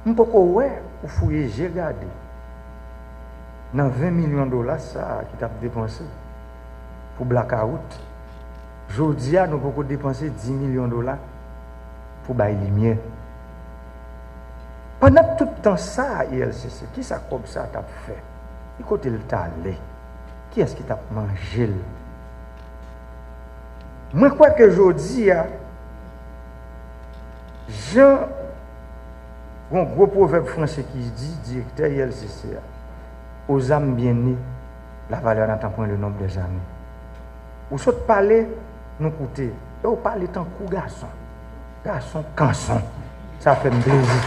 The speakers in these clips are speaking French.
On peut ouais, ou fouiller, j'ai regardé. Dans 20 millions de dollars, ça, qui t'a dépensé pour blackout. Aujourd'hui, nous pouvons dépenser 10 millions de dollars pour bailler lumière. Pendant tout le temps, ça, ILCC, qui ça comme ça t'a fait? Et côté le t'a allé? Qui est-ce qui t'a mangé? Moi, je crois que aujourd'hui, Jean, un gros proverbe français qui dit, directeur ILCC, aux âmes bien nées, la valeur n'entend point le nombre des années. Ou soit parler, nous écouter, et ou parler tant que garçon. Garçon, canson. Ça fait plaisir.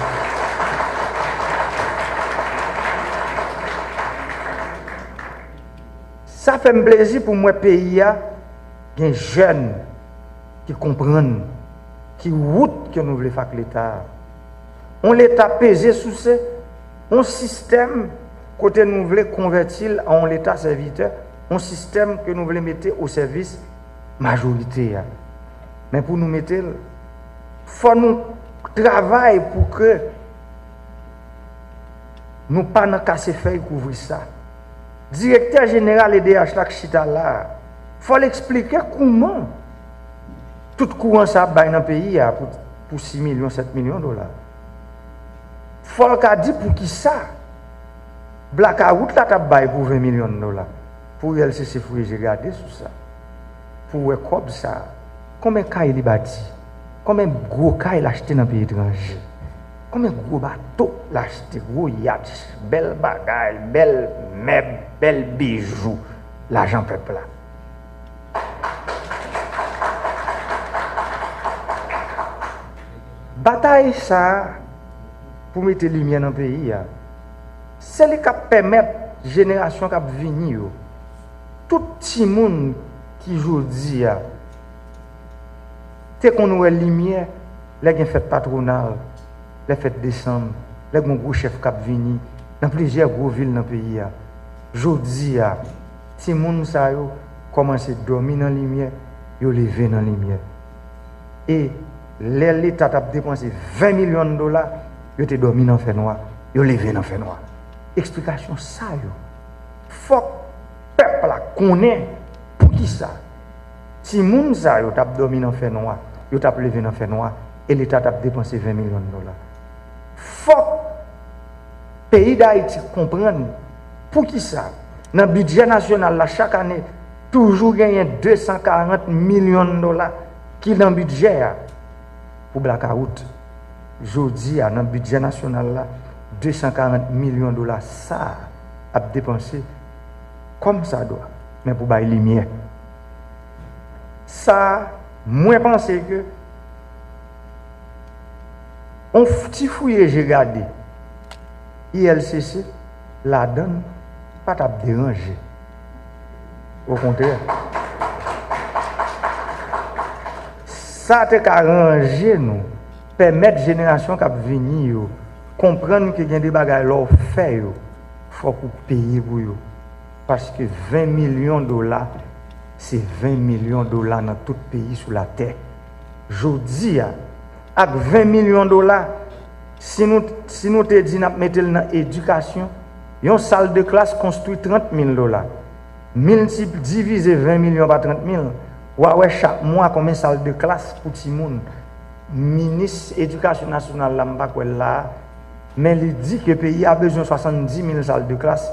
Ça fait plaisir pour moi, pays, il y a des jeunes qui comprennent, qui route que nous voulons faire l'État. On l'État pesé sous un système côté nous voulons convertir en l'État serviteur, un système que nous voulons mettre au service majorité. Mais pour nous mettre, il faut nous travailler pour que nous ne pas casser feuille couvrir ça. Directeur général EDH Chita là, il faut l'expliquer comment tout courant ça dans le pays pour 6 millions, 7 millions de dollars. Il faut le dire pour qui ça. Blackout là t'as bail pour 20 millions de dollars. Pour LCC faut regarder sur ça. Pour comme ça. Combien de cas il bâti? Combien de gros cas il acheté dans le pays étranger? Combien de gros bateaux il acheté? Gros yachts, belles bagailles, belles meubles, belles bijoux. L'argent peuple là. Bataille ça pour mettre lumière dans le pays. C'est ce qui permet à la génération qui venir, tout le monde qui aujourd'hui a, c'est qu'on a lumière, les fêtes patronales, les fêtes décembre, les gros chefs qui viennent dans plusieurs grosses villes dans le pays. Aujourd'hui, si les gens commencent à dormir dans la lumière, ils lever dans la lumière. Et l'État a dépensé 20 millions de dollars, ils ont dormi dans le fait noir, ils ont levé dans le fait noir. Explication ça yo. Faut que le peuple connaît pour qui ça. Si moun ça yo t'a dormi dans fait noir, yo t'a levé dans fait noir et l'État t'a dépensé 20 millions de dollars. Faut que le pays d'Haïti comprenne pour qui ça. Dans le budget national là, chaque année toujours gagner 240 millions de dollars qui dans le budget pour blackout. Jodi dans le budget national là 240 millions de dollars, ça a dépensé comme ça doit, mais pour bailler lumière. Ça, moi, pense que on petit fouille, j'ai regardé. ILCC, la donne, pas t'a déranger. Au contraire. Ça t'a arrangé, nous, permettre aux générations qui venir comprendre que y a des bagages là fait il faut payer pour eux parce que 20 millions de dollars c'est 20 millions de dollars dans tout pays sur la terre. Jodi avec 20 millions de dollars si nous te dit n'a mettre dans éducation, une salle de classe construit 30 000 dollars. Multiple diviser 20 millions par 30 000. Ouais chaque mois combien salle de classe pour tout le monde. Ministre éducation nationale là mais il dit que le pays a besoin de 70 000 salles de classe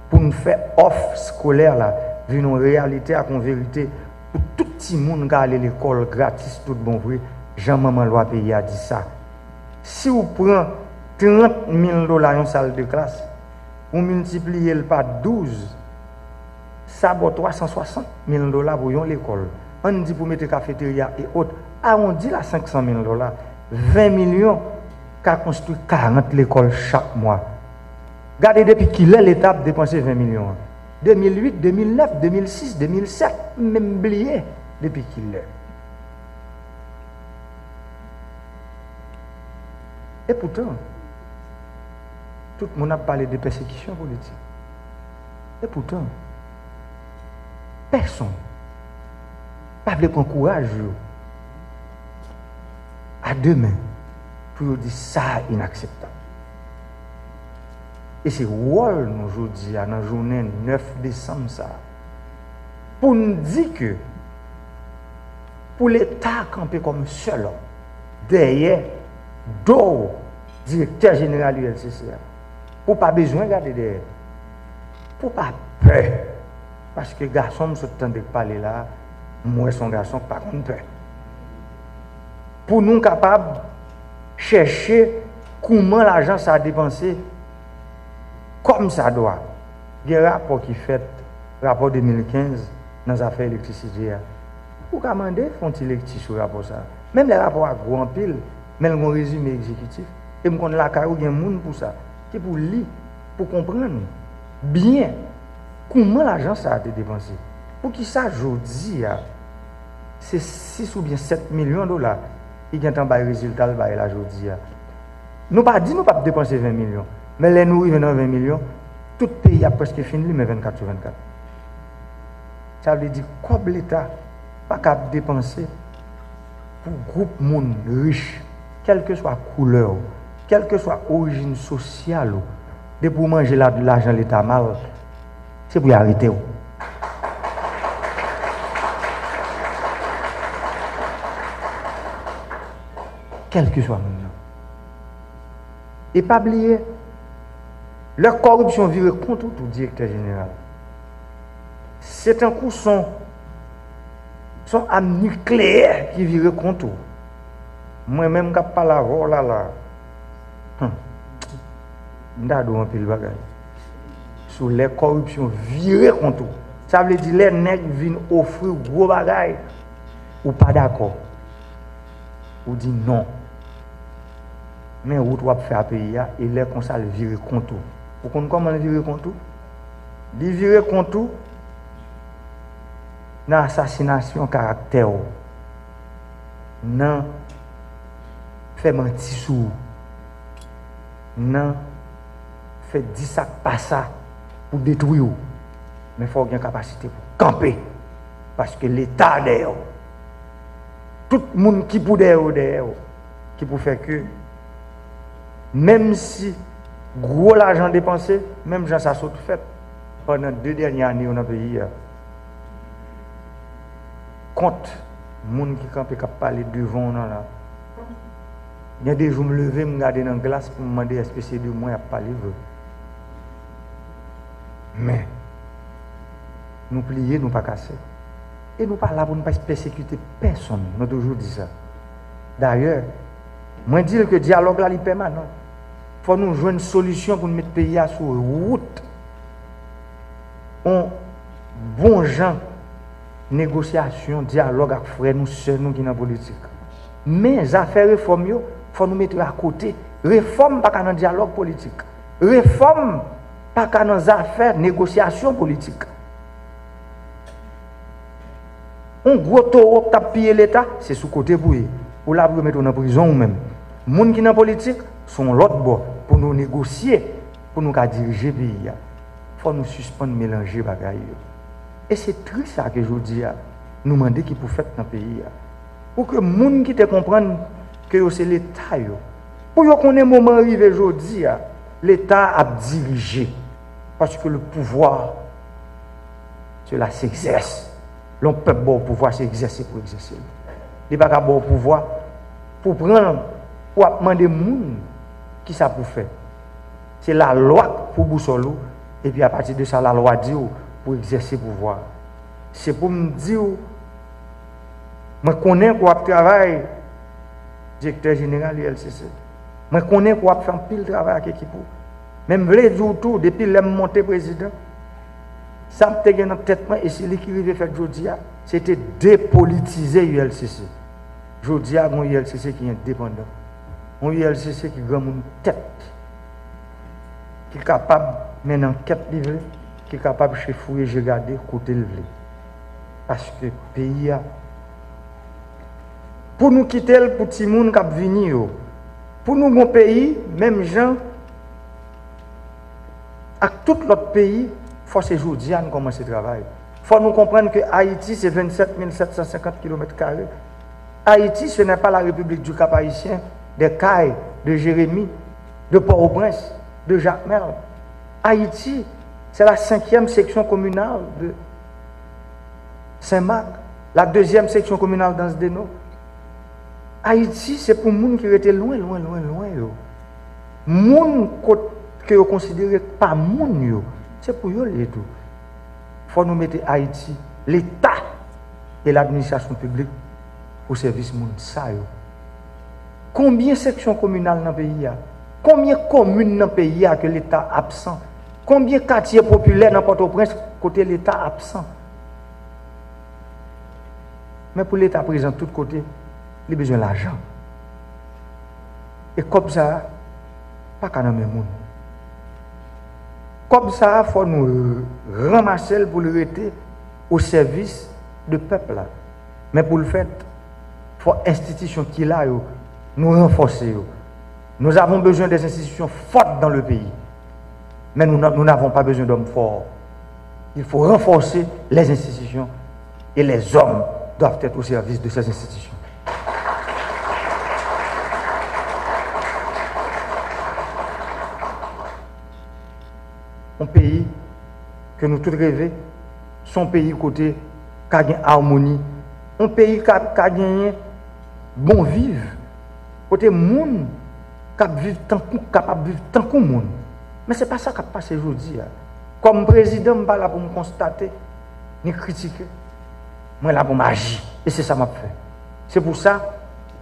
pour nous faire offre scolaire là, une réalité à une vérité pour tout le monde qui aller à l'école gratis, tout bon vrai. Jean-Maman loi pays a dit ça. Si vous prenez 30 000 dollars une salle de classe, vous multipliez par 12, ça vaut 360 000 dollars pour l'école. On dit pour mettre cafétéria et autres. Ah, on dit là 500 000 dollars. 20 millions qui a construit 40 l'école chaque mois. Regardez depuis qu'il est l'État dépensé 20 millions. 2008, 2009, 2006, 2007, même oublié depuis qu'il est. Et pourtant, tout le monde a parlé de persécution politique. Et pourtant, personne n'a pas prendre courage à demain pour dire ça inacceptable. Et c'est rôle nous aujourd'hui, dans la journée 9 décembre, ça, pour nous dire que pour l'État camper comme seul homme, derrière, dos, directeur général du LCC, pour pas besoin de garder derrière, pour pas peur. Parce que les garçons se tendent de parler là, moi, son garçon, pas contre peur. Pour nous capables de chercher comment l'argent ça a dépensé comme ça doit. Il y a un rapport qui fait, rapport 2015, dans les affaires d'électricité. Pour commander, font-ils électricité sur le rapport ça. Même les rapports à gros en pile, même le résumé exécutif. Et je connais la carrière, il y a un monde pour ça. Qui pour lire, pour comprendre bien comment l'argent ça a été dépensé. Pour qui ça, aujourd'hui, c'est 6 ou bien 7 millions de dollars qui ont un résultat là aujourd'hui. Nous pas dit nous pas dépenser 20 millions, mais les nous arrivons dans 20 millions, tout pays a presque fini, mais 24 sur 24. Ça veut dire que l'État pas capable de dépenser pour groupe monde riche, quelle que soit la couleur, quelle que soit l'origine sociale, de pour manger l'argent de l'État mal, c'est pour y arrêter. Quel que soit le monde. Et pas oublier, leur corruption vire contre tout directeur général. C'est un coup son âme nucléaire qui vire contre tout. Moi-même, je ne pas la voix là. Je ne sais pas si bagage. Sur les corruptions virées contre tout. Ça veut dire que les nègres viennent offrir gros bagages. Ou pas d'accord. Ou dit non. Mais où tu vas faire pays et les comme ça le virer contre tout. Vous comprenez comment le virer contre tout? Le virer contre tout dans l'assassination caractère. Dans fait mentir sous. Dans fait 10 sacs pas ça pour détruire. Mais il faut avoir une capacité pour camper. Parce que l'État derrière. Tout le monde qui peut derrière, qui peut faire que même si gros l'argent dépensé, même gens ça saute fait pendant 2 dernières années dans le pays. Compte les gens qui campent qui parlent devant là. Il y a des jours me lever, me garder dans la glace pour me demander est-ce que c'est de moi à parler. Mais nous plier, nous pas casser. Et nous pas là pour ne pas persécuter personne. Nous avons toujours dit ça. D'ailleurs, moi je dis que le dialogue là est permanent. Il faut nous jouer une solution pour nous mettre le pays sur route. On bon gens, négociation, dialogue avec frères nous seuls nous qui dans la politique. Mais les affaires réformes, il faut nous mettre à côté. Réforme pas dans le dialogue politique. Réforme pas dans les affaires négociation politique. Un gros taureau qui a pillé l'État, c'est sous côté pour eux. Ou là pour mettre en prison ou même. Les gens qui sont dans la politique sont l'autre bord pour nous négocier, pour nous diriger le pays. Il faut nous suspendre, mélanger les bagages. Et c'est triste ça que je dis. Nous demander qui peut faire dans le pays. Pour que les gens qui te comprennent que c'est l'État. Pour qu'on ait un moment arrivé aujourd'hui, l'État a dirigé. Parce que le pouvoir, cela s'exerce. Le peuple bon pouvoir s'exercer pour exercer. Il n'y a pas bon pouvoir pour prendre, pour demander aux gens qui ça pour faire. C'est la loi pour boussole. Et puis à partir de ça, la loi dit pour exercer le pouvoir. C'est pour me dire, je connais quoi travail, directeur général du LCC. Je connais quoi faire un pile de travail avec l'équipe. Même les jours tout, depuis que je suis monté président, ça me tient dans la tête et c'est lui qui arrive à faire aujourd'hui, c'était dépolitiser l'ULCC. Aujourd'hui, il y a un ULCC qui est indépendant. Un ULCC qui a une tête, qui est capable de mener une enquête livrée, qui est capable de chefouiller, de regarder, côté levé. Parce que le pays a. Pour nous quitter le petit monde qui a venu, pour nous, mon pays, même gens, à tout l'autre pays, il faut que aujourd'hui nous commencer le travail. Il faut nous comprendre que Haïti, c'est 27 750 km². Haïti, ce n'est pas la République du Cap haïtien, de Caille, de Jérémie, de Port-au-Prince, de Jacmel. Haïti, c'est la 5e section communale de Saint-Marc, la 2e section communale d'Anse-Deno. Haïti, c'est pour les gens qui étaient loin. Les gens que vous considérez pas les gens, c'est pour eux les tout. Il faut nous mettre Haïti, l'État et l'administration publique au service de ça. Combien de sections communales dans le pays? Combien de communes dans le pays que l'État est absent? Combien de quartiers populaires dans Port-au-Prince côté l'État absent? Mais pour l'État présent de tous côtés, il a besoin d'argent. Et comme ça, pas qu'à même monde. Comme ça, il faut nous ramasser pour le rester au service du peuple. Mais pour le faire, il faut institutions qui là, nous renforcer. Nous avons besoin des institutions fortes dans le pays. Mais nous n'avons pas besoin d'hommes forts. Il faut renforcer les institutions et les hommes doivent être au service de ces institutions. Un pays que nous tous rêvons, son pays côté qui a une harmonie, un pays qui a gagné bon vivre, côté monde capable de vivre tant que monde. Mais ce n'est pas ça qui a passé aujourd'hui. Comme président, je ne suis pas là pour me constater, ni critiquer. Je suis là pour m'agir. Et c'est ça que je fais. C'est pour ça,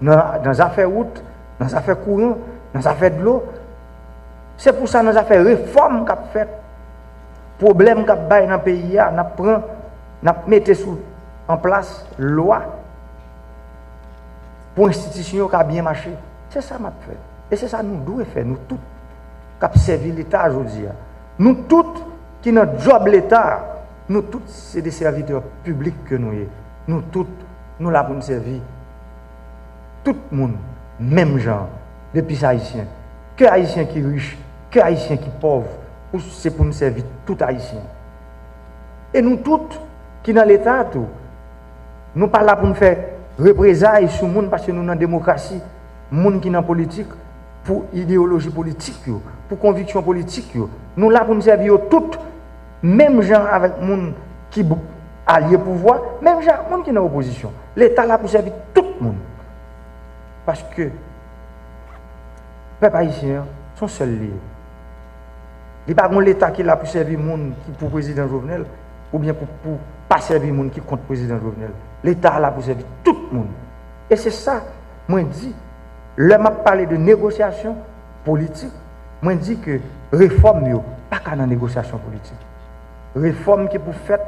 dans les affaires route, dans les affaires courant, dans les affaires de l'eau, c'est pour ça que dans les affaires réformes qu'on fait, problème qu'on a dans le pays, on met en place loi pour l'institution qui a bien marché. C'est ça que je fais. Et c'est ça que nous devons faire, nous tous, qui avons servi l'État aujourd'hui. Nous tous, qui avons notre job l'État, nous tous, c'est des serviteurs publics que nous sommes. Nous tous, nous là pour nous servir. Tout le monde, même genre, depuis les Haïtiens. Que Haïtiens qui sont riches, que Haïtiens qui sont pauvres, c'est pour nous servir tout Haïtiens. Et nous tous, qui sont dans l'État, nous ne sommes pas là pour nous faire représailles sur le monde parce que nous sommes dans la démocratie, le monde qui est dans la politique, pour idéologie politique, pour conviction politique. Nous sommes là pour nous servir toutes, même gens avec les gens qui alliés pouvoir, même gens les gens qui sont dans l'opposition. L'État est là pour servir tout le monde. Parce que les peuples haïtiens sont seuls liés. Il n'y a pas l'État qui est là pour servir les gens qui pour le président Jovenel, ou bien pour pas servir les gens qui contre le président Jovenel. L'État est là pour servir tout le monde. Et c'est ça, moi je dis, là m'a parlé de négociation politique, moi je dis que réforme, pas qu'à la négociation politique. Réforme qui est pour faire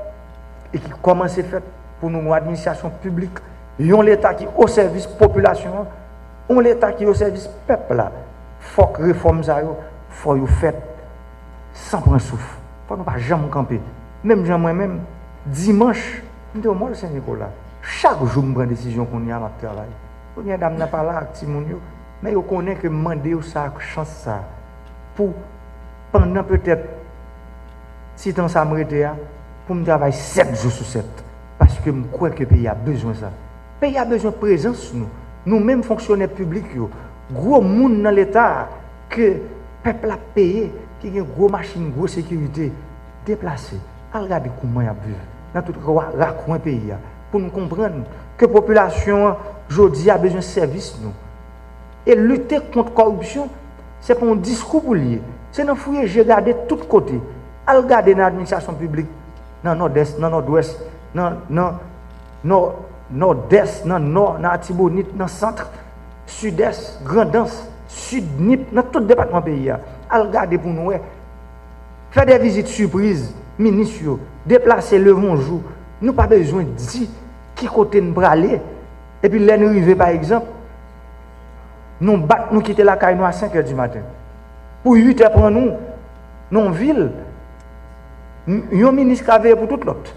et qui commence à faire pour nos administrations publiques, ont l'État qui est au service de la population, ont l'État qui est au service du peuple. Il faut que réforme ça, il faut que faire sans prendre souffle. Il ne faut pas jamais camper. Même moi-même, dimanche, je suis au Saint-Nicolas. Chaque jour, je prends une décision qu'on y a à travail. On y a dame n'a pas là, mais je connais que je demande ça chance ça pour pendant peut-être si temps ça me pour me travailler 7 jours sur 7 parce que je crois que le pays a besoin de ça. Le pays a besoin de présence nous. Nous-mêmes fonctionnaires publics, gros monde dans l'État que le peuple a payé, qui a une grosse machine, une grosse sécurité, déplacée. Regardez comment il y a besoin dans tout le pays pour nous comprendre que la population aujourd'hui a besoin de services. Et lutter contre la corruption, ce n'est pas un discours pour lier. C'est dans fouiller, j'ai regardé de tous côtés. À regarder dans l'administration publique, dans le nord-est, dans le nord-ouest, dans le nord-est, dans le nord, dans Atibonite, dans le centre, sud-est, Grand'Anse, sud-Nip, dans tout le département du pays. À regarder pour nous, faire des visites surprises, ministres, déplacer le bonjour. Nous n'avons pas besoin de dire qui côté nous aller. Et puis, là, nous arrivons, par exemple, nous quittons la caille à 5 h du matin. Pour 8 h pour nous, dans la ville, un ministre qui a veillé pour tout l'autre.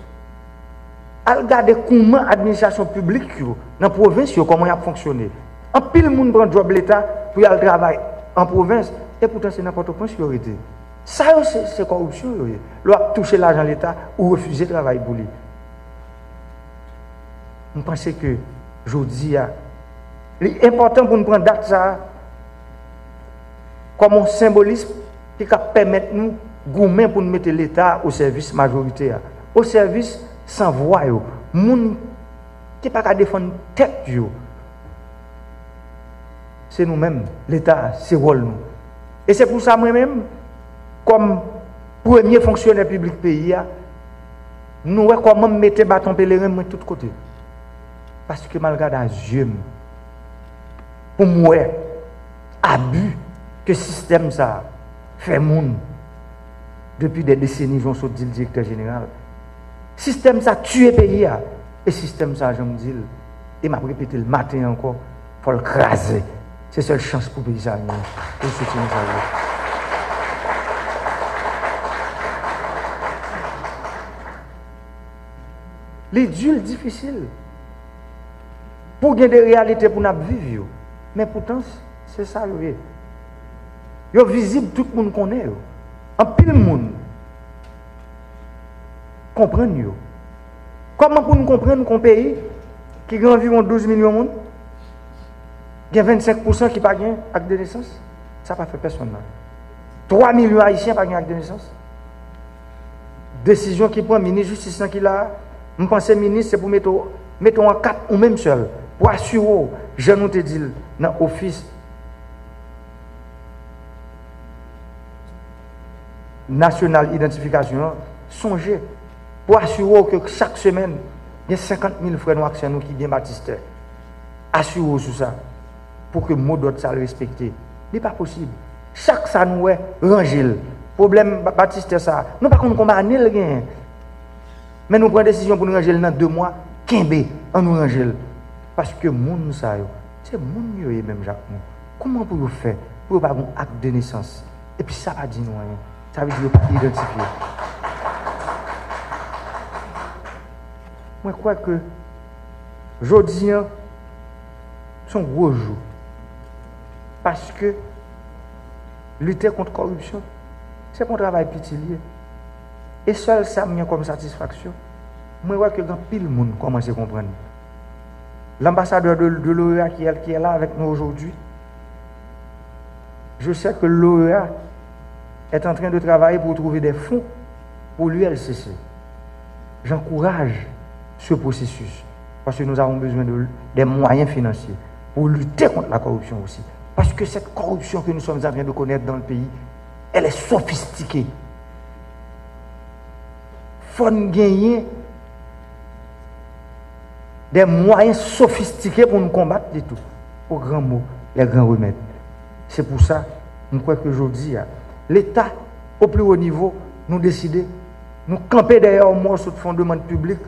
Regardez comment l'administration publique dans la province, comment elle a fonctionné. En pile, le monde prend le job de l'État pour aller travailler en province, et pourtant, c'est n'importe quoi qui aurait été. Ça, c'est corruption. Il a touché l'argent de l'État ou refuser de travailler pour lui. Je pense que aujourd'hui, l'important pour nous prendre date ça comme un symbolisme qui va permettre nous gourmet pour nous mettre l'État au service majoritaire, au service sans voix, moun qui pas qu'à défendre tête yo. C'est nous-mêmes, l'État, c'est rôle nous. Et c'est pour ça moi-même, comme premier fonctionnaire public pays, nous voyons comment mettre bâton pèlerin de tous côtés. Parce que malgré les yeux, pour moi, abus que le système ça fait monde depuis des décennies, j'en suis le directeur général. Le système ça tue le pays. Et le système ça, je me dis, et m'a répété le matin encore, il faut le craser. C'est la seule chance pour le pays. Pour soutenir ça. L'idylle difficile. Pour gagner des réalités pour nous vivre. Mais pourtant, c'est ça. Yo visible, tout le monde connaît. En pile monde comprendre. Comment pour nous comprendre qu'un pays qui a environ 12 millions de monde, il y a 25% qui n'ont pas acte de naissance? Ça n'a pas fait personne. 3 millions d'Haïtiens n'ont pas acte de naissance. Décision qui prend le ministre de la Justice qui là, je pense que le ministre c'est pour mettre en 4 ou même seul. Pour assurer, je nous te dis, dans l'office national d'identification, songez, pour assurer que chaque semaine, il y a 50 000 frères noirs qui viennent baptiser. Assurez sur ça, pour que le mot d'ordre soit respecté. Ce n'est pas possible. Chaque ça nous est rangé. Problème baptiser ça, nous ne pouvons pas combattre rien. Mais nous prenons décision pour nous ranger dans 2 mois, 15 on nous ranger. Parce que moun sa yo, c'est moun yo même Jacques. Comment pour vous faire pour pas un acte de naissance? Et puis ça va dire nous rien. Ça veut dire pas identifier. Moi je crois que aujourd'hui son gros jour. Parce que lutter contre la corruption, c'est un travail pitilier. Et seul ça me comme satisfaction. Moi je vois que grand pile monde commence à comprendre. L'ambassadeur de l'OEA qui est là avec nous aujourd'hui, je sais que l'OEA est en train de travailler pour trouver des fonds pour l'ULCC. J'encourage ce processus parce que nous avons besoin des moyens financiers pour lutter contre la corruption aussi. Parce que cette corruption que nous sommes en train de connaître dans le pays, elle est sophistiquée. Il faut gagner des moyens sophistiqués pour nous combattre et tout. Au grand mot, les grands remèdes. C'est pour ça, je crois qu'aujourd'hui, l'État, au plus haut niveau, nous décide, nous camper derrière moi sur le fondement public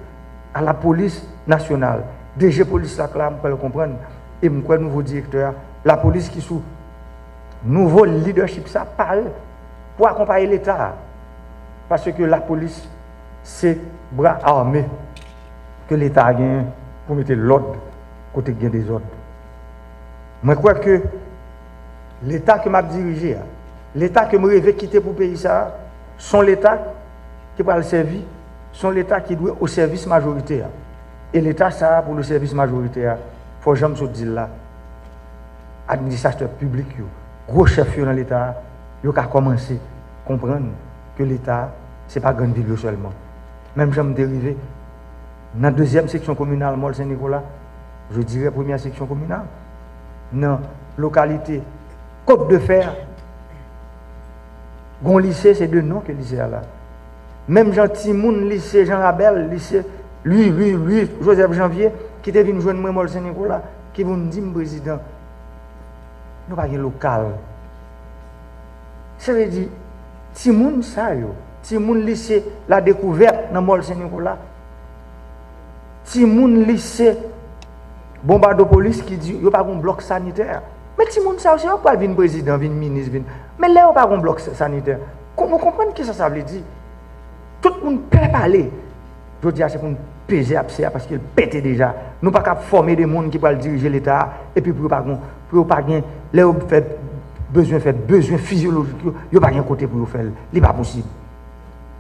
à la police nationale. DG police là, on peut le comprendre. Et je crois nouveau directeur, la police qui sous nouveau leadership, ça parle pour accompagner l'État. Parce que la police, c'est bras armés que l'État a gagné pour mettre l'ordre côté des ordres. Moi, je crois que l'État que m'a dirigé, l'État que je rêve quitter pour le pays, ça, sont l'État qui va le servir, sont l'État qui doit au service majoritaire. Et l'État, ça, pour le service majoritaire, il faut jamais se dire là, administrateur public, gros chef dans l'État, il a commencé à comprendre que l'État, ce n'est pas grande ville seulement. Même j'aime dériver. Dans la deuxième section communale, Mol Saint-Nicolas, je dirais première section communale, dans la localité Côte de Fer, Gon lycée, c'est 2 noms que le lycée a là. Même Jean Timoun, lycée Jean Rabel, lycée, lui, Joseph Janvier, qui était venu joindre moi, Mol Saint-Nicolas, qui vous dit, président, nous n'avons pas de local. Ça veut dire, Timoun, ça, Timoun, lycée, la découverte dans Mol Saint-Nicolas. Timoun lycée Bombardopolis qui dit qu'il n'y a pas de bloc sanitaire. Mais Timoun ça aussi, il n'y a pas de président, de ministre. Mais là, il n'y a pas de bloc sanitaire. Comment comprendre ce que ça veut dire? Tout le monde peut parler. Je dis c'est pour nous peser parce qu'il pète déjà. Nous ne pouvons pas former des gens qui peuvent diriger l'État et puis pour pas gagner, là où fait besoin physiologique, il n'y a pas de côté pour faire. Ce n'est pas possible.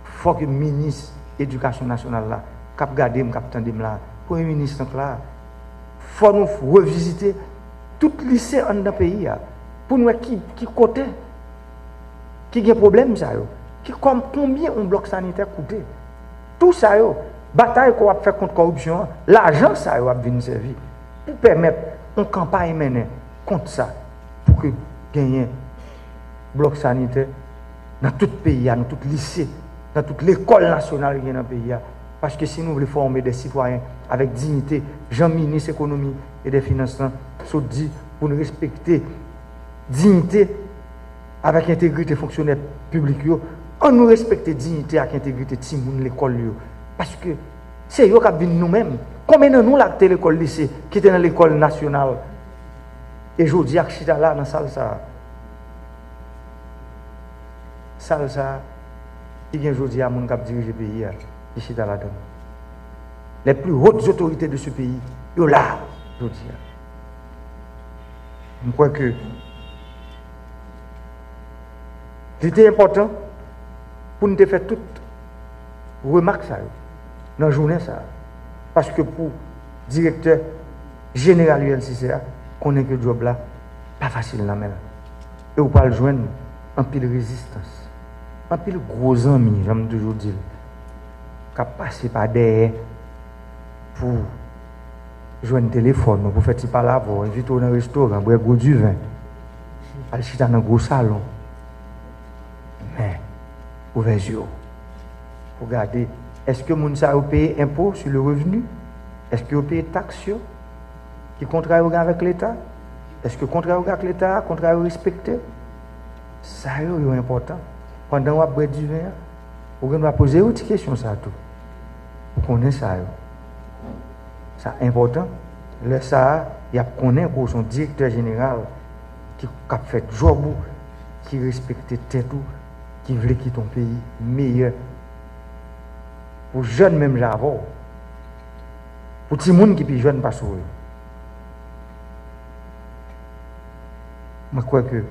Il faut que le ministre de l'Éducation nationale là, cap garder cap tendem là pour un ministre là faut nous revisiter tout lycée dans le pays pour nous qui côté qui a problème ça yo Combien un bloc sanitaire coûte? Tout ça, bataille qu'on va faire contre la corruption, l'argent, ça va venir servir pour permettre une campagne menée contre ça, pour que gagner bloc sanitaire dans tout le pays, dans tout le lycée, dans toute l'école nationale qui est dans le pays. Parce que si nous voulons former des citoyens avec dignité, Jean-Ministre économie et des finances, sont dit pour nous respecter dignité avec intégrité fonctionnaire public, on nous respecte dignité avec intégrité de l'école. Parce que c'est eux qui viennent nous-mêmes. Combien de nous l'avons l'école lycée qui était dans l'école nationale? Et je dis à Chita là, dans la salle, ça, il y a aujourd'hui à mon cap diriger le pays, qui Chita là-dedans. Les plus hautes autorités de ce pays, ils sont là, je dis. Je crois que c'était important pour nous faire toutes remarques dans la journée. Parce que pour le directeur général ULCCA, connaît que le job là, pas facile la main. Et vous pouvez le joindre en pile résistance. En pile gros amis, j'aime toujours dire, qui passé par derrière pour joindre un téléphone, pour faire petit palaver, inviter dans un restaurant, boire du vin, aller dans un gros salon. Mais, ouvrez les yeux. Regardez, est-ce que les gens payent impôt sur le revenu? Est-ce que vous payez taxes qui contrairient avec l'État? Est-ce que contrairient avec l'État, contrairient respecté? Ça est important. Pendant que vous boire du vin, vous devez poser une question ça tout. Vous connaissez ça. C'est important. Le ça, il y a pour son directeur général qui a fait job, qui respecte tout, qui veut quitter ton pays meilleur. Pour les jeunes même j'avais. Pour tout le monde qui est jeune pas sourire. Je crois que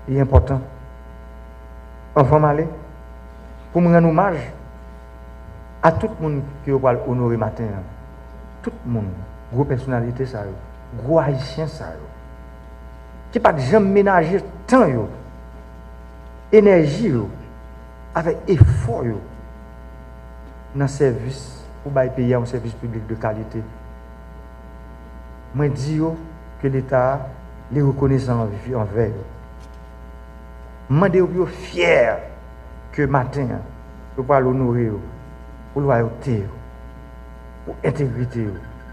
c'est important. Enfant malé, pour me rendre hommage à tout le monde qui va honorer matin. Tout le monde, gros personnalité ça, gros haïtien ça, qui pas jamais ménager temps énergie avec effort dans le service pour payer un service public de qualité. Je dis que l'État les reconnaissant envers eux. Je suis fier que matin, vous pouvez l'honorer pour loyauté, pour intégrité,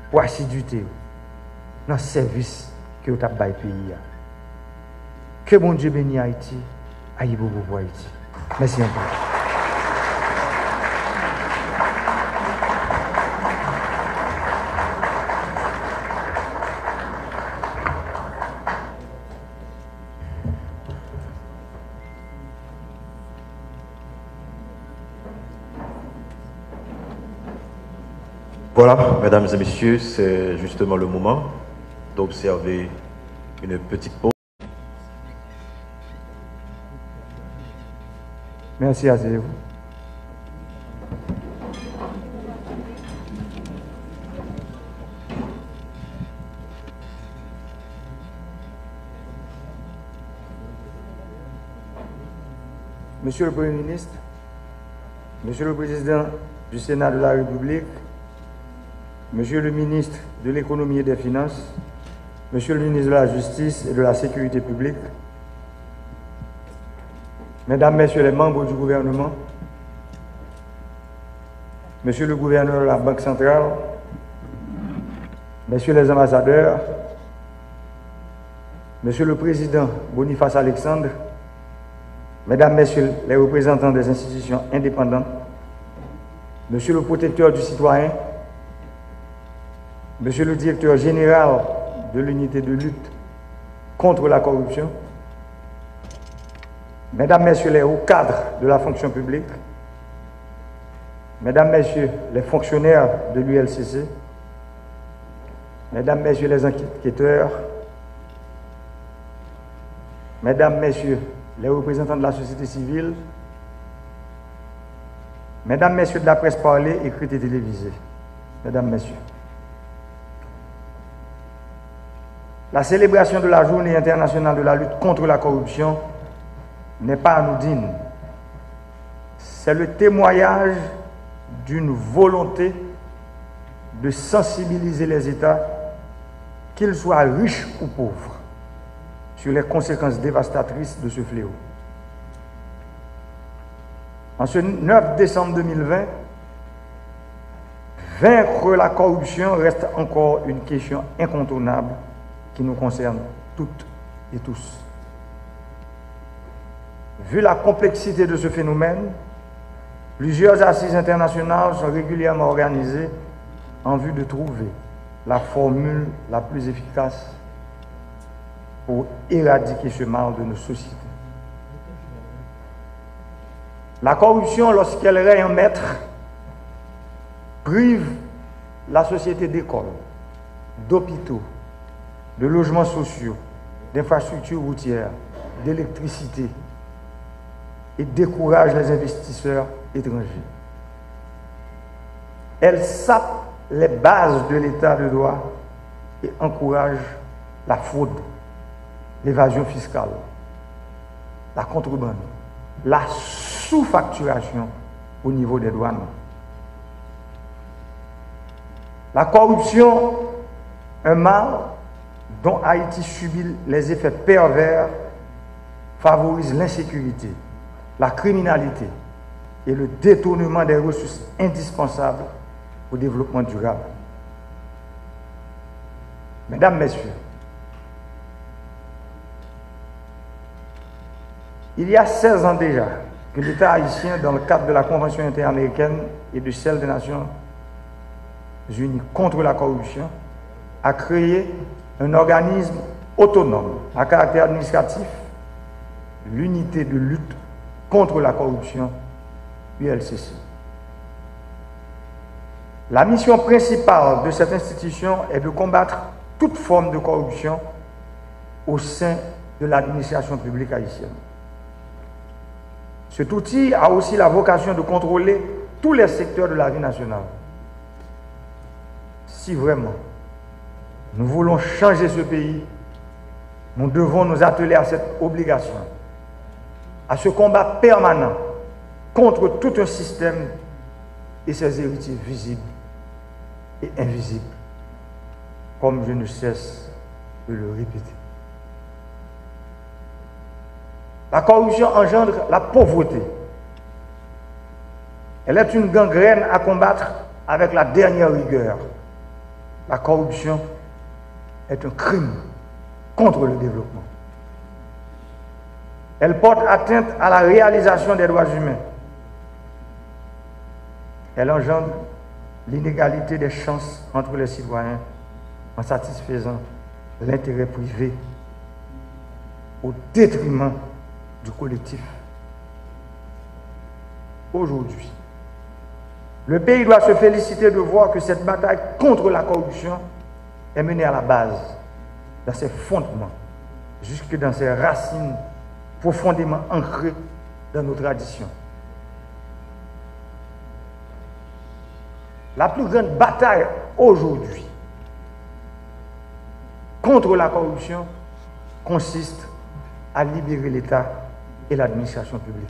pour assiduité dans le service que vous avez fait pays. Que bon Dieu bénisse Haïti, aïe beaucoup pour Haïti. Merci encore. Voilà, mesdames et messieurs, c'est justement le moment d'observer une petite pause. Merci à vous. Monsieur le Premier ministre, Monsieur le Président du Sénat de la République, Monsieur le ministre de l'Économie et des Finances, Monsieur le ministre de la Justice et de la Sécurité publique, Mesdames, Messieurs les membres du gouvernement, Monsieur le gouverneur de la Banque centrale, Messieurs les ambassadeurs, Monsieur le Président Boniface Alexandre, Mesdames, Messieurs les représentants des institutions indépendantes, Monsieur le protecteur du citoyen, Monsieur le directeur général de l'unité de lutte contre la corruption, Mesdames, Messieurs les hauts cadres de la fonction publique, Mesdames, Messieurs les fonctionnaires de l'ULCC, Mesdames, Messieurs les enquêteurs, Mesdames, Messieurs les représentants de la société civile, Mesdames, Messieurs de la presse parlée, écrite et télévisée, Mesdames, Messieurs, la célébration de la Journée internationale de la lutte contre la corruption n'est pas anodine. c'est le témoignage d'une volonté de sensibiliser les États, qu'ils soient riches ou pauvres, sur les conséquences dévastatrices de ce fléau. En ce 9 décembre 2020, vaincre la corruption reste encore une question incontournable qui nous concerne toutes et tous. Vu la complexité de ce phénomène, plusieurs assises internationales sont régulièrement organisées en vue de trouver la formule la plus efficace pour éradiquer ce mal de nos sociétés. La corruption, lorsqu'elle règne en maître, prive la société d'écoles, d'hôpitaux, de logements sociaux, d'infrastructures routières, d'électricité et décourage les investisseurs étrangers. Elle sape les bases de l'état de droit et encourage la fraude, l'évasion fiscale, la contrebande, la sous-facturation au niveau des douanes. La corruption, un mal dont Haïti subit les effets pervers, favorise l'insécurité, la criminalité et le détournement des ressources indispensables au développement durable. Mesdames, Messieurs, il y a 16 ans déjà que l'État haïtien, dans le cadre de la Convention interaméricaine et de celle des Nations Unies contre la corruption, a créé un organisme autonome à caractère administratif, l'unité de lutte contre la corruption, ULCC. La mission principale de cette institution est de combattre toute forme de corruption au sein de l'administration publique haïtienne. Cet outil a aussi la vocation de contrôler tous les secteurs de la vie nationale. Si vraiment nous voulons changer ce pays, nous devons nous atteler à cette obligation, à ce combat permanent contre tout un système et ses héritiers visibles et invisibles, comme je ne cesse de le répéter. La corruption engendre la pauvreté. Elle est une gangrène à combattre avec la dernière rigueur. La corruption est un crime contre le développement. Elle porte atteinte à la réalisation des droits humains. Elle engendre l'inégalité des chances entre les citoyens en satisfaisant l'intérêt privé au détriment du collectif. Aujourd'hui, le pays doit se féliciter de voir que cette bataille contre la corruption est menée à la base, dans ses fondements, jusque dans ses racines profondément ancrées dans nos traditions. La plus grande bataille aujourd'hui contre la corruption consiste à libérer l'État et l'administration publique.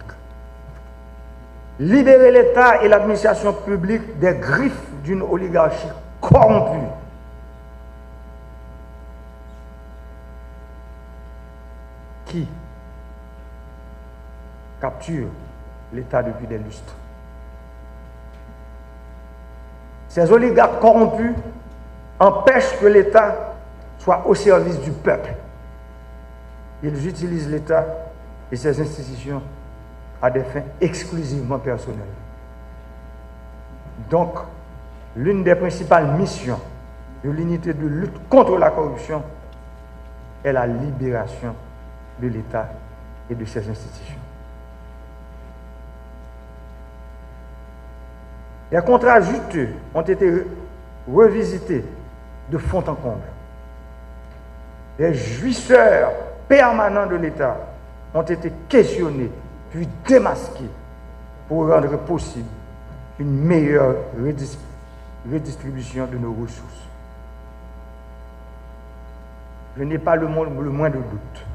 Libérer l'État et l'administration publique des griffes d'une oligarchie corrompue. Qui capture l'État depuis des lustres. Ces oligarques corrompus empêchent que l'État soit au service du peuple. Ils utilisent l'État et ses institutions à des fins exclusivement personnelles. Donc, l'une des principales missions de l'unité de lutte contre la corruption est la libération de l'État et de ses institutions. Les contrats juteux ont été revisités de fond en comble. Les jouisseurs permanents de l'État ont été questionnés puis démasqués pour rendre possible une meilleure redistribution de nos ressources. Je n'ai pas le moindre doute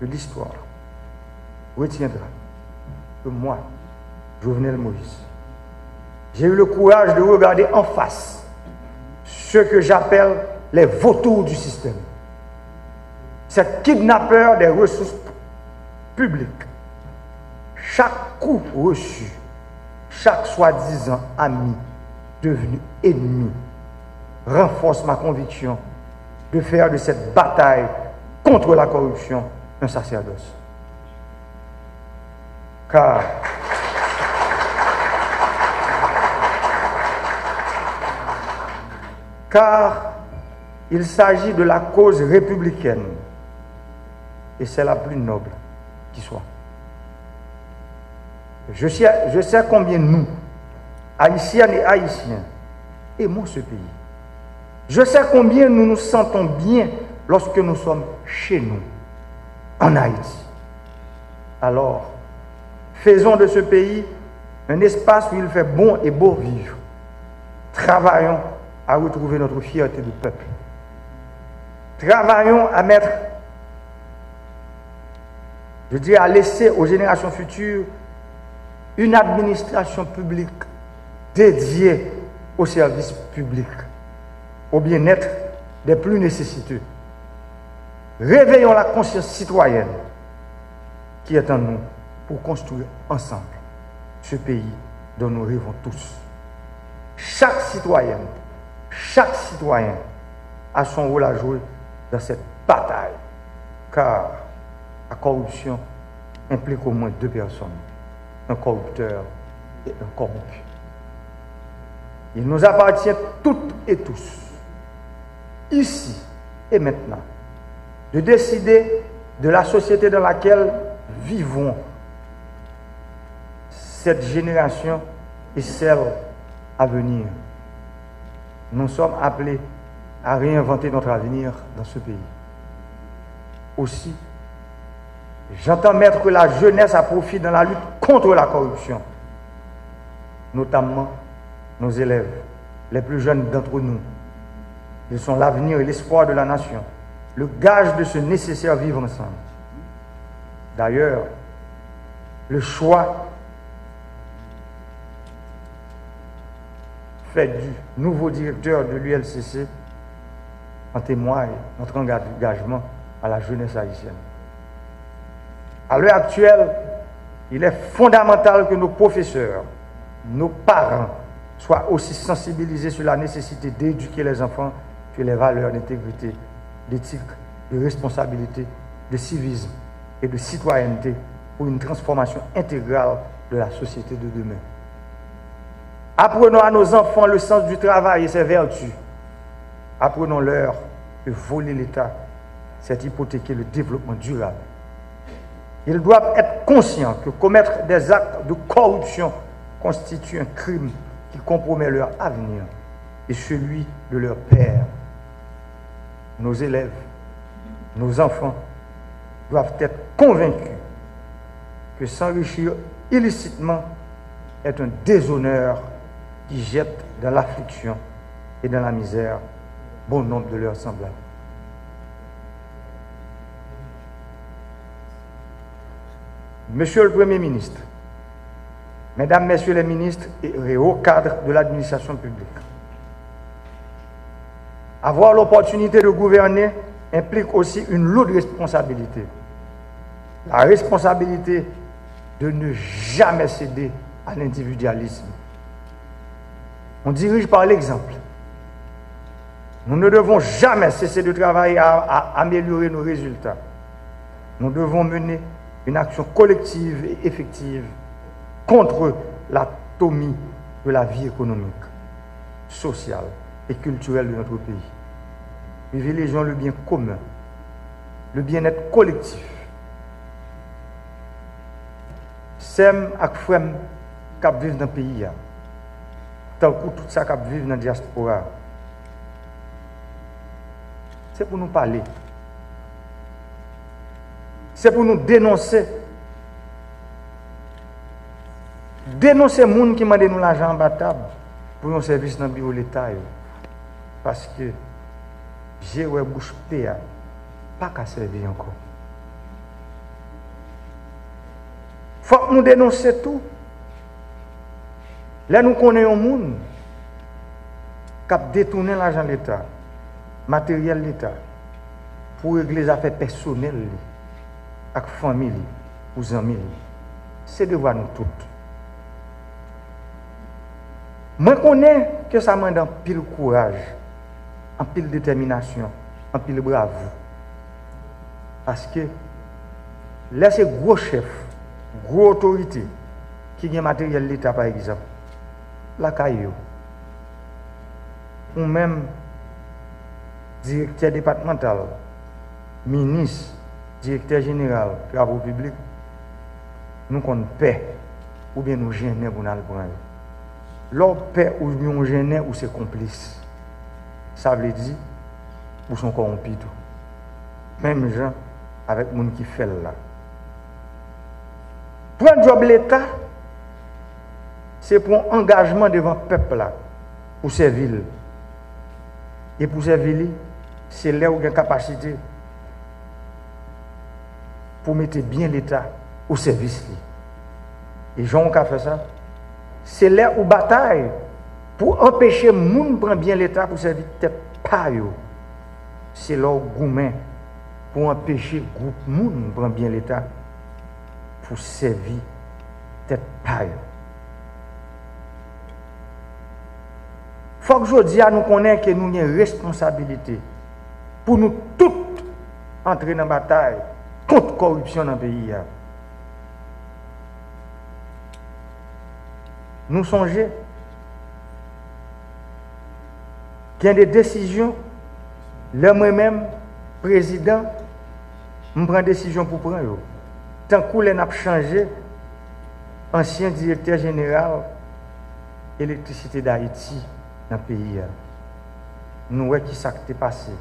que l'histoire retiendra que moi, Jovenel Moïse. J'ai eu le courage de regarder en face ce que j'appelle les vautours du système. Ces kidnappeurs des ressources publiques. Chaque coup reçu, chaque soi-disant ami devenu ennemi, renforce ma conviction de faire de cette bataille contre la corruption un sacerdoce. Car il s'agit de la cause républicaine et c'est la plus noble qui soit. Je sais combien nous, Haïtiennes et Haïtiens, aimons ce pays. Je sais combien nous nous sentons bien lorsque nous sommes chez nous, en Haïti. Alors, faisons de ce pays un espace où il fait bon et beau vivre. Travaillons à retrouver notre fierté de peuple. Travaillons à mettre, je dirais, à laisser aux générations futures une administration publique dédiée au service public, au bien-être des plus nécessiteux. Réveillons la conscience citoyenne qui est en nous pour construire ensemble ce pays dont nous rêvons tous. Chaque citoyen a son rôle à jouer dans cette bataille, car la corruption implique au moins deux personnes, un corrupteur et un corrompu. Il nous appartient toutes et tous, ici et maintenant, de décider de la société dans laquelle vivons cette génération et celle à venir. Nous sommes appelés à réinventer notre avenir dans ce pays. Aussi, j'entends mettre la jeunesse à profit dans la lutte contre la corruption, notamment nos élèves, les plus jeunes d'entre nous. Ils sont l'avenir et l'espoir de la nation, le gage de ce nécessaire vivre ensemble. D'ailleurs, le choix fait du nouveau directeur de l'ULCC en témoigne notre engagement à la jeunesse haïtienne. À l'heure actuelle, il est fondamental que nos professeurs, nos parents soient aussi sensibilisés sur la nécessité d'éduquer les enfants sur les valeurs d'intégrité, d'éthique, de responsabilité, de civisme et de citoyenneté pour une transformation intégrale de la société de demain. Apprenons à nos enfants le sens du travail et ses vertus. Apprenons-leur que voler l'État, c'est hypothéquer le développement durable. Ils doivent être conscients que commettre des actes de corruption constitue un crime qui compromet leur avenir et celui de leurs pères. Nos élèves, nos enfants doivent être convaincus que s'enrichir illicitement est un déshonneur qui jette dans l'affliction et dans la misère bon nombre de leurs semblables. Monsieur le Premier ministre, Mesdames, Messieurs les ministres et hauts cadres de l'administration publique, avoir l'opportunité de gouverner implique aussi une lourde responsabilité. La responsabilité de ne jamais céder à l'individualisme. On dirige par l'exemple. Nous ne devons jamais cesser de travailler à améliorer nos résultats. Nous devons mener une action collective et effective contre l'atomie de la vie économique, sociale et culturelle de notre pays. Privilégions le bien commun, le bien-être collectif. Sem ak frem kap vivent dans le pays, tant que tout ça kap vivent dans la diaspora. C'est pour nous parler. C'est pour nous dénoncer. Dénoncer les gens qui demandent nous l'argent en bataille pour un service dans le bureau de l'État. Parce que j'ai eu bouche payée, pas qu'à servir encore. Il faut que nous dénoncions tout. Là, nous connaissons un monde qui a détourné l'argent de l'État, matériel de l'État, pour régler les affaires personnelles, avec la famille, aux amis. C'est devoir nous toutes. Moi, je connais que ça m'a un pile courage, un pile détermination, un pile bravoure. Parce que là, c'est gros chef, gros autorité qui a matériel de l'État, par exemple. La caillou. Ou même directeur départemental, ministre, directeur général, travaux publics, nous qu'on paie ou bien nous gêner pour nous prendre. L'on paie ou bien nous gêner ou c'est complice. Ça veut dire ou sont corrompus tout. Même gens avec les gens qui fait là. Prendre job l'État, c'est pour un engagement devant le peuple là, pour servir. Et pour servir, c'est là où il y a une capacité pour mettre bien l'État au service. Et Jean qui a fait ça, c'est là où bataille pour empêcher les gens de prendre bien l'État pour servir tête pas. C'est là où gourmet pour empêcher le groupe de gens de prendre bien l'État pour servir tête pas. Il faut que je dise à nous connaître que nous avons une responsabilité pour nous toutes entrer dans la bataille contre la corruption dans le pays. Nous songeons qu'il y a des décisions, là moi-même, président, je prends des décisions pour prendre. Tant que nous avons changé, ancien directeur général de l'électricité d'Haïti dans le pays, nous voyons qui s'est passé.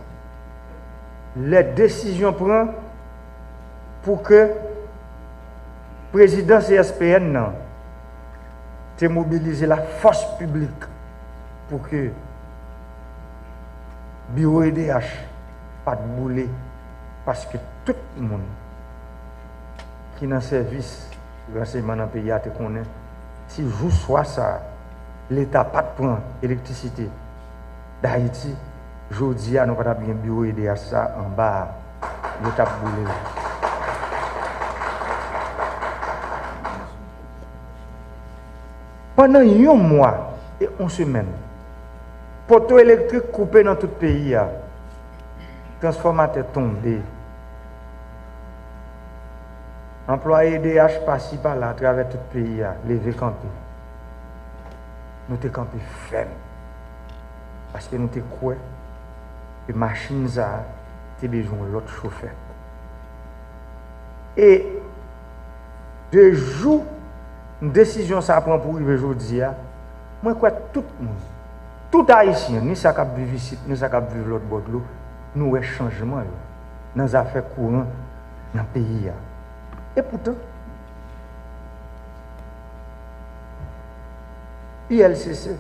Les décisions prennent pour que le président CSPN ait mobilisé la force publique pour que le bureau EDH pas de bouler parce que tout le monde qui est dans le service de renseignement dans le pays te connaît. Si je soit ça, l'État pas de prendre l'électricité d'Haïti, je dis à nous pas bien bureau EDH ça en bas, l'État boulé. Pendant un mois et 11 semaines, poteau électrique coupé dans tout le pays, transformateur tombé, employés DH passent par là à travers tout le pays, levé campé. Nous sommes campé ferme. Parce que nous sommes quoi que les machines ont besoin de l'autre chauffeur. Et de jour, une décision ça prend pour arriver aujourd'hui, moi je crois que tout le monde, tout haïtien, ni ça qui vivre ici, ni ça qui vivre l'autre bord de l'eau, nous avons changement dans les affaires courantes dans le pays. Et pourtant, ILCC,